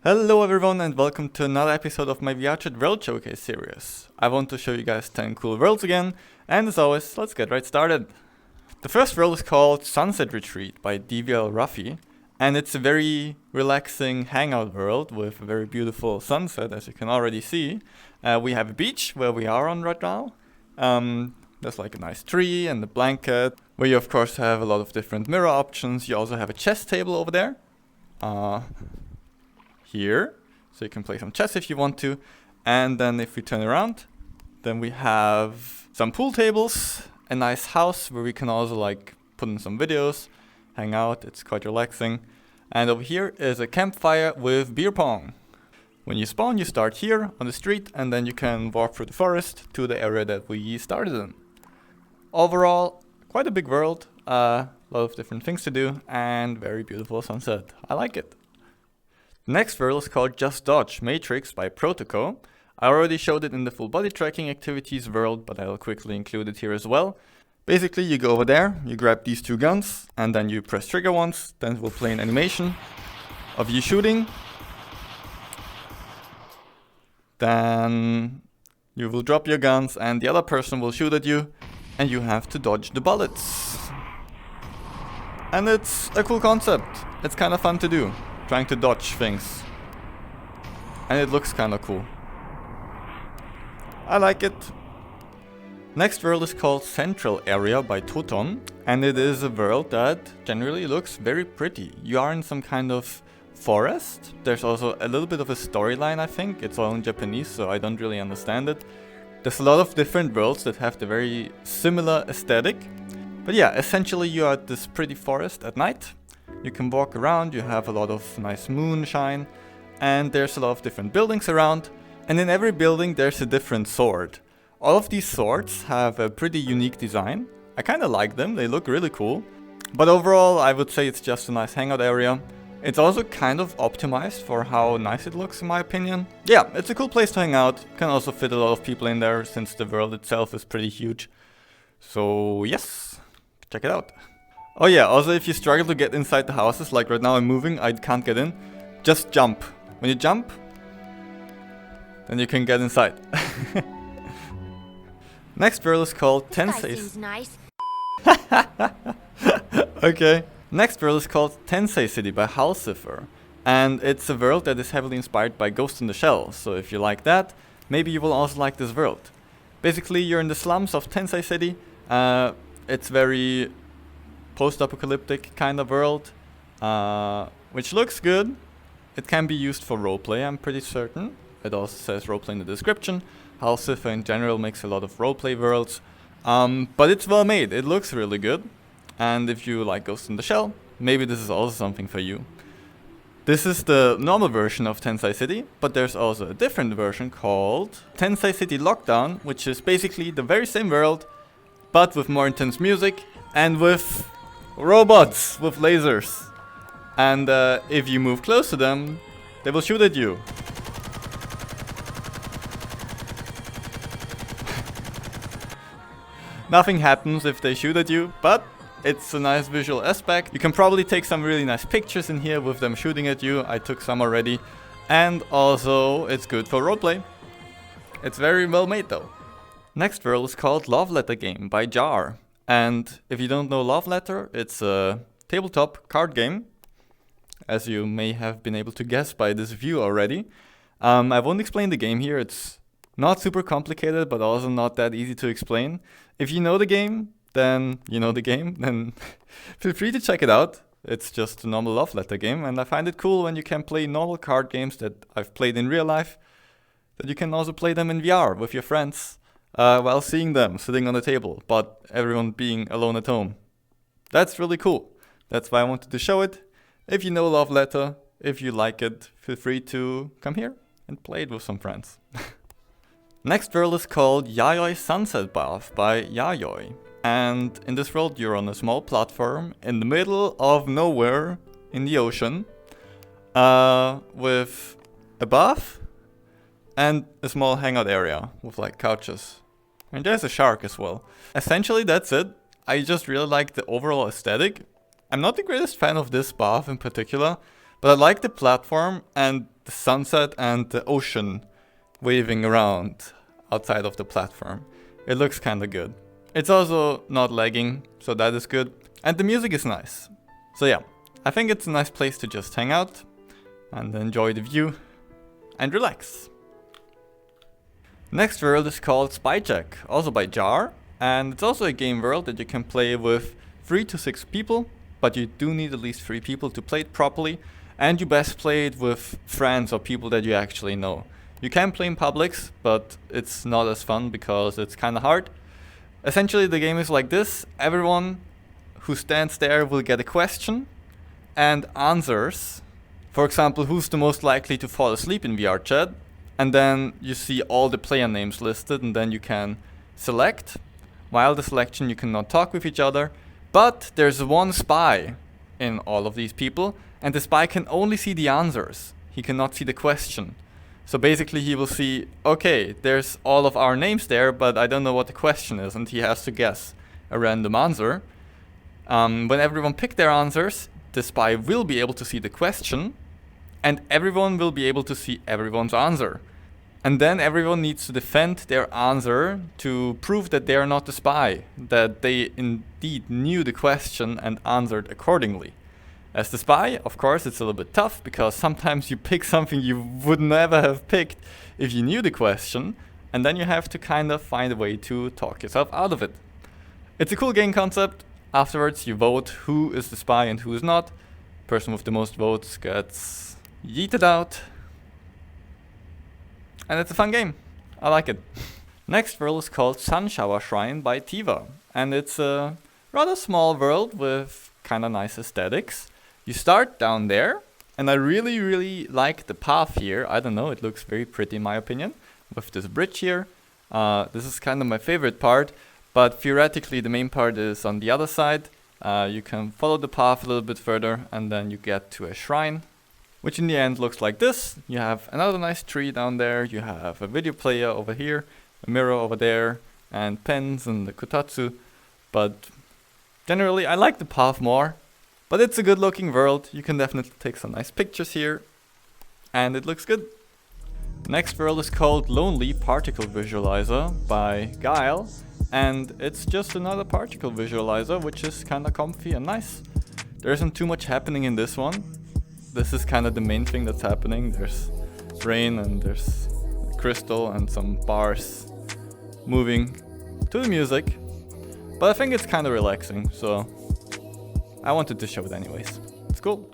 Hello everyone and welcome to another episode of my VRChat World Showcase series. I want to show you guys 10 cool worlds again, and as always, let's get right started. The first world is called Sunset Retreat by DvLRaphy, and it's a very relaxing hangout world with a very beautiful sunset, as you can already see. We have a beach where we are on right now. There's like a nice tree and a blanket, where you of course have a lot of different mirror options. You also have a chess table over there. Here, so you can play some chess if you want to. And then if we turn around, then we have some pool tables, a nice house where we can also like put in some videos, hang out, it's quite relaxing. And over here is a campfire with beer pong. When you spawn, you start here on the street, and then you can walk through the forest to the area that we started in. Overall, quite a big world, a lot of different things to do, and very beautiful sunset. I like it. The next world is called Just Dodge Matrix by PROTOCO. I already showed it in the full body tracking activities world, but I'll quickly include it here as well. Basically, you go over there, you grab these two guns, and then you press trigger once, then it will play an animation of you shooting. Then you will drop your guns and the other person will shoot at you, and you have to dodge the bullets. And it's a cool concept. It's kind of fun to do. Trying to dodge things, and it looks kinda cool. I like it. Next world is called Central Area by TOTOM, and it is a world that generally looks very pretty. You are in some kind of forest. There's also a little bit of a storyline, I think. It's all in Japanese, so I don't really understand it. There's a lot of different worlds that have the very similar aesthetic. But yeah, essentially you are at this pretty forest at night. You can walk around, you have a lot of nice moonshine, and there's a lot of different buildings around, and in every building there's a different sword. All of these swords have a pretty unique design. I kinda like them, they look really cool. But overall, I would say it's just a nice hangout area. It's also kind of optimized for how nice it looks in my opinion. Yeah, it's a cool place to hang out. Can also fit a lot of people in there since the world itself is pretty huge. So yes, check it out. Oh yeah, also if you struggle to get inside the houses, like right now I'm moving, I can't get in, just jump. When you jump, then you can get inside. Next world is called Tensei. Seems nice. Okay. Next world is called Tensei City by Howlcifer. And it's a world that is heavily inspired by Ghost in the Shell, so if you like that, maybe you will also like this world. Basically, you're in the slums of Tensei City. It's very post-apocalyptic kind of world, which looks good. It can be used for roleplay, I'm pretty certain. It also says roleplay in the description. Howlcifer in general makes a lot of roleplay worlds, but it's well made, it looks really good. And if you like Ghost in the Shell, maybe this is also something for you. This is the normal version of Tensei City, but there's also a different version called Tensei City Lockdown, which is basically the very same world, but with more intense music and with robots with lasers. And if you move close to them, they will shoot at you. Nothing happens if they shoot at you, but it's a nice visual aspect. You can probably take some really nice pictures in here with them shooting at you. I took some already. And also, it's good for roleplay. It's very well made though. Next world is called Love Letter Game by Jar. And if you don't know Love Letter, it's a tabletop card game, as you may have been able to guess by this view already. I won't explain the game here, it's not super complicated, but also not that easy to explain. If you know the game, then you know the game, then feel free to check it out. It's just a normal Love Letter game, and I find it cool when you can play normal card games that I've played in real life, that you can also play them in VR with your friends. While seeing them sitting on the table, but everyone being alone at home. That's really cool. That's why I wanted to show it. If you know Love Letter, if you like it, feel free to come here and play it with some friends. Next world is called Yayoi Sunset Bath by Yayoi. And in this world you're on a small platform in the middle of nowhere in the ocean, with a bath and a small hangout area with like couches. And there's a shark as well. Essentially that's it. I just really like the overall aesthetic. I'm not the greatest fan of this bath in particular, But I like the platform and the sunset and the ocean waving around outside of the platform. It looks kinda good. It's also not lagging, so that is good. And the music is nice. So yeah, I think it's a nice place to just hang out and enjoy the view and relax. Next world is called Spyjack, also by Jar. And it's also a game world that you can play with 3 to 6 people, but you do need at least 3 people to play it properly. And you best play it with friends or people that you actually know. You can play in publics, but it's not as fun because it's kinda hard. Essentially the game is like this: everyone who stands there will get a question and answers. For example, who's the most likely to fall asleep in VRChat? And then you see all the player names listed, and then you can select. While the selection you cannot talk with each other, but there's one spy in all of these people, and the spy can only see the answers. He cannot see the question. So basically he will see, okay, there's all of our names there, but I don't know what the question is, and he has to guess a random answer. When everyone pick their answers, the spy will be able to see the question, and everyone will be able to see everyone's answer. And then everyone needs to defend their answer to prove that they are not the spy, that they indeed knew the question and answered accordingly. As the spy, of course, it's a little bit tough because sometimes you pick something you would never have picked if you knew the question, and then you have to kind of find a way to talk yourself out of it. It's a cool game concept. Afterwards, you vote who is the spy and who is not. Person with the most votes gets yeeted out. And it's a fun game. I like it. Next world is called Sun Shower Shrine by tiwa. And it's a rather small world with kinda nice aesthetics. You start down there, and I really like the path here. I don't know, it looks very pretty in my opinion, with this bridge here. This is kind of my favorite part, but theoretically the main part is on the other side. You can follow the path a little bit further, and then you get to a shrine, which in the end looks like this. You have another nice tree down there, you have a video player over here, a mirror over there, and pens and the kotatsu. But generally I like the path more, but it's a good looking world. You can definitely take some nice pictures here, and it looks good. Next world is called Lonely Particle Visualizer by Gyle, and it's just another particle visualizer, which is kinda comfy and nice. There isn't too much happening in this one. This is kind of the main thing that's happening. There's rain and there's crystal and some bars moving to the music. But I think it's kind of relaxing, so I wanted to show it anyways. It's cool.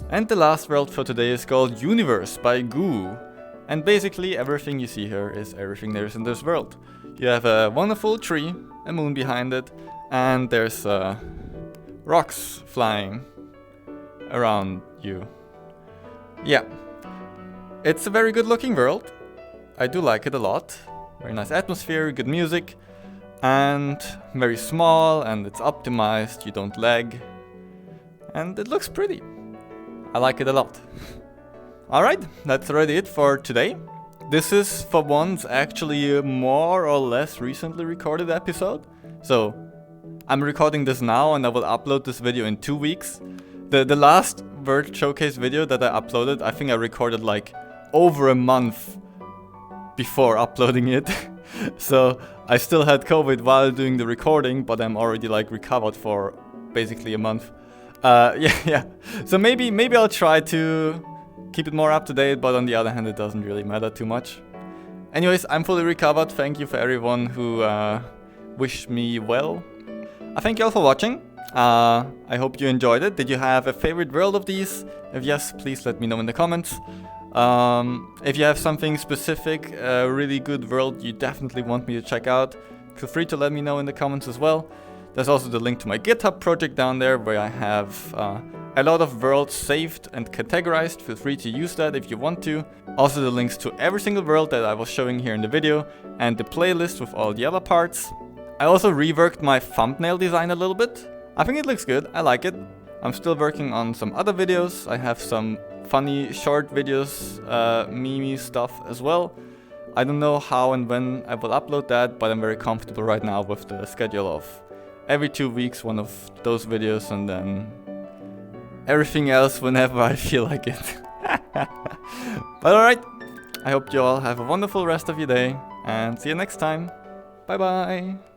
And the last world for today is called Universe by Goo. And basically everything you see here is everything there is in this world. You have a wonderful tree, a moon behind it, and there's rocks flying around you. Yeah, it's a very good looking world. I do like it a lot. Very nice atmosphere, good music, and very small, and it's optimized, you don't lag, and it looks pretty. I like it a lot. Alright, that's already it for today. This is for once actually a more or less recently recorded episode. So I'm recording this now and I will upload this video in 2 weeks. The last Word Showcase video that I uploaded, I think I recorded like over a month before uploading it. So I still had COVID while doing the recording, but I'm already like recovered for basically a month. Yeah. So maybe I'll try to keep it more up to date, but on the other hand, it doesn't really matter too much. Anyways, I'm fully recovered. Thank you for everyone who wished me well. I thank you all for watching. I hope you enjoyed it. Did you have a favorite world of these? If yes, please let me know in the comments. If you have something specific, a really good world you definitely want me to check out, feel free to let me know in the comments as well. There's also the link to my GitHub project down there where I have a lot of worlds saved and categorized. Feel free to use that if you want to. Also the links to every single world that I was showing here in the video and the playlist with all the other parts. I also reworked my thumbnail design a little bit. I think it looks good, I like it. I'm still working on some other videos. I have some funny short videos, meme stuff as well. I don't know how and when I will upload that, but I'm very comfortable right now with the schedule of every 2 weeks one of those videos, and then everything else whenever I feel like it. But alright, I hope you all have a wonderful rest of your day, and see you next time. Bye bye.